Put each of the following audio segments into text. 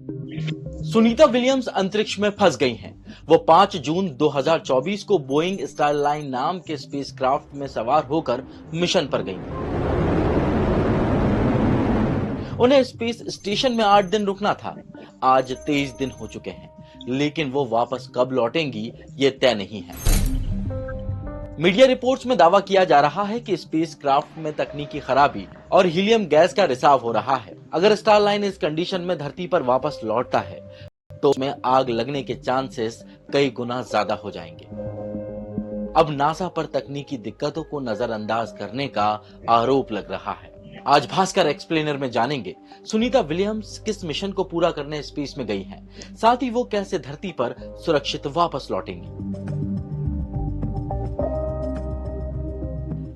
Sunita Williams अंतरिक्ष में फंस गई हैं। वो 5 जून 2024 को बोइंग स्टारलाइन नाम के स्पेसक्राफ्ट में सवार होकर मिशन पर गईं। उन्हें स्पेस स्टेशन में 8 दिन रुकना था। आज 23 दिन हो चुके हैं, लेकिन वो वापस कब लौटेंगी ये तय नहीं है। मीडिया रिपोर्ट्स में दावा किया जा रहा है कि स्पेसक्राफ्ट में तकनीकी खराबी और हीलियम गैस का रिसाव हो रहा है। अगर स्टारलाइन इस कंडीशन में धरती पर वापस लौटता है तो उसमें आग लगने के चांसेस कई गुना ज्यादा हो जाएंगे। अब नासा पर तकनीकी दिक्कतों को नजरअंदाज करने का आरोप लग रहा है। आज भास्कर एक्सप्लेनर में जानेंगे सुनीता विलियम्स किस मिशन को पूरा करने स्पेस में गई हैं, साथ ही वो कैसे धरती पर सुरक्षित वापस लौटेंगी।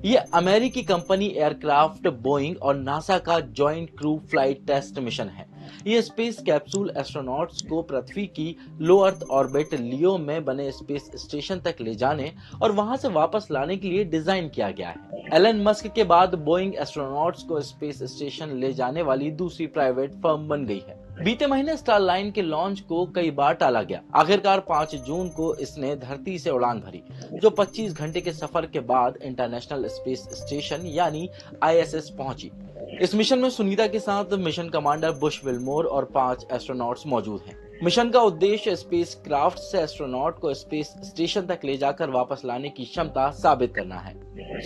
ये अमेरिकी कंपनी एयरक्राफ्ट बोइंग और नासा का joint crew flight test mission है। ये स्पेस कैप्सूल एस्ट्रोनॉट्स को पृथ्वी की लो अर्थ ऑर्बिट लियो में बने स्पेस स्टेशन तक ले जाने और वहां से वापस लाने के लिए डिजाइन किया गया है। एलन मस्क के बाद बोइंग एस्ट्रोनॉट्स को स्पेस स्टेशन ले जाने वाली दूसरी प्राइवेट फर्म बन गई है। बीते महीने स्टारलाइन के लॉन्च को कई बार टाला गया। आखिरकार 5 जून को इसने धरती से उड़ान भरी, जो 25 घंटे के सफर के बाद इंटरनेशनल स्पेस स्टेशन यानी ISS पहुंची। इस मिशन में सुनीता के साथ मिशन कमांडर बुश विल्मोर और 5 एस्ट्रोनॉट्स मौजूद हैं। मिशन का उद्देश्य स्पेस क्राफ्ट से एस्ट्रोनॉट को स्पेस स्टेशन तक ले जाकर वापस लाने की क्षमता साबित करना है।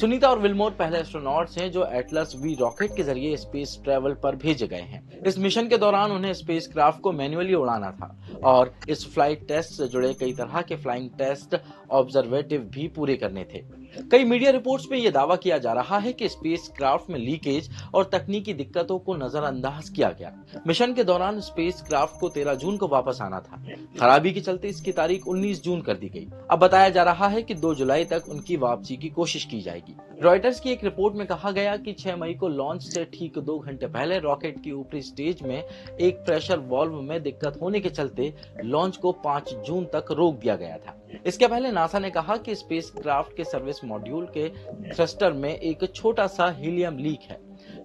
सुनीता और विल्मोर पहले एस्ट्रोनॉट्स हैं जो एटलस V रॉकेट के जरिए स्पेस ट्रेवल पर भेजे गए हैं। इस मिशन के दौरान उन्हें स्पेस क्राफ्ट को मैन्युअली उड़ाना था और इस फ्लाइट टेस्ट से जुड़े कई तरह के फ्लाइंग टेस्ट ऑब्जर्वेटिव भी पूरे करने थे। कई मीडिया रिपोर्ट्स में यह दावा किया जा रहा है कि स्पेस क्राफ्ट में लीकेज और तकनीकी दिक्कतों को नजरअंदाज किया गया। मिशन के दौरान स्पेस क्राफ्ट को 13 जून को वापस आना था। खराबी के चलते इसकी तारीख 19 जून कर दी गई। अब बताया जा रहा है कि 2 जुलाई तक उनकी वापसी की कोशिश की जाएगी। रॉयटर्स की एक रिपोर्ट में कहा गया कि 6 मई को लॉन्च से ठीक 2 घंटे पहले रॉकेट की ऊपरी स्टेज में एक प्रेशर वाल्व में दिक्कत होने के चलते लॉन्च को 5 जून तक रोक दिया गया था। इसके पहले नासा ने कहा कि स्पेस क्राफ्ट के सर्विस मॉड्यूल के थ्रस्टर में एक छोटा सा हीलियम लीक है।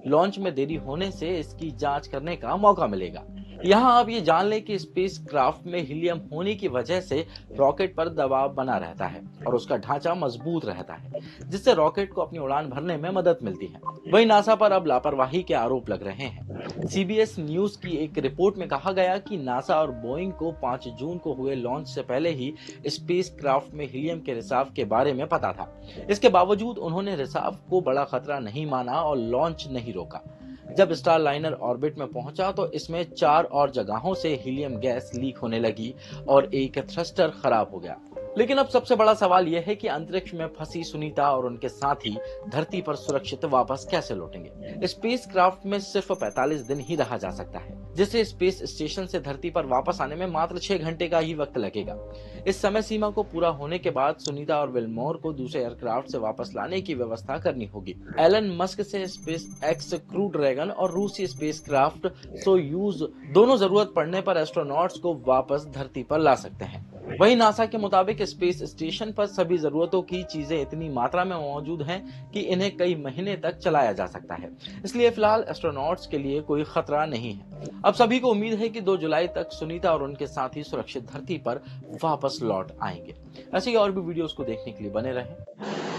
लॉन्च में देरी होने से इसकी जांच करने का मौका मिलेगा। यहाँ आप ये जान लें कि स्पेस क्राफ्ट में हीलियम होने की वजह से रॉकेट पर दबाव बना रहता है और उसका ढांचा मजबूत रहता है, जिससे रॉकेट को अपनी उड़ान भरने में मदद मिलती है। वहीं नासा पर अब लापरवाही के आरोप लग रहे हैं। CBS न्यूज की एक रिपोर्ट में कहा गया कि नासा और बोइंग को 5 जून को हुए लॉन्च से पहले ही स्पेस क्राफ्ट में हीलियम के रिसाव के बारे में पता था। इसके बावजूद उन्होंने रिसाव को बड़ा खतरा नहीं माना और लॉन्च नहीं रोका। जब स्टारलाइनर ऑर्बिट में पहुंचा तो इसमें 4 और जगहों से हीलियम गैस लीक होने लगी और एक थ्रस्टर खराब हो गया। लेकिन अब सबसे बड़ा सवाल यह है कि अंतरिक्ष में फंसी सुनीता और उनके साथी धरती पर सुरक्षित वापस कैसे लौटेंगे। स्पेस क्राफ्ट में सिर्फ 45 दिन ही रहा जा सकता है, जिससे स्पेस स्टेशन से धरती पर वापस आने में मात्र 6 घंटे का ही वक्त लगेगा। इस समय सीमा को पूरा होने के बाद सुनीता और विल्मोर को दूसरे एयरक्राफ्ट से वापस लाने की व्यवस्था करनी होगी। एलन मस्क से स्पेस एक्स क्रू ड्रैगन और रूसी स्पेस क्राफ्ट सोयूज दोनों जरूरत पड़ने पर एस्ट्रोनॉट्स को वापस धरती पर ला सकते हैं। वहीं नासा के मुताबिक स्पेस स्टेशन पर सभी जरूरतों की चीजें इतनी मात्रा में मौजूद हैं कि इन्हें कई महीने तक चलाया जा सकता है। इसलिए फिलहाल एस्ट्रोनॉट्स के लिए कोई खतरा नहीं है। अब सभी को उम्मीद है कि 2 जुलाई तक सुनीता और उनके साथी सुरक्षित धरती पर वापस लौट आएंगे। ऐसी और भी वीडियोस को देखने के लिए बने रहें।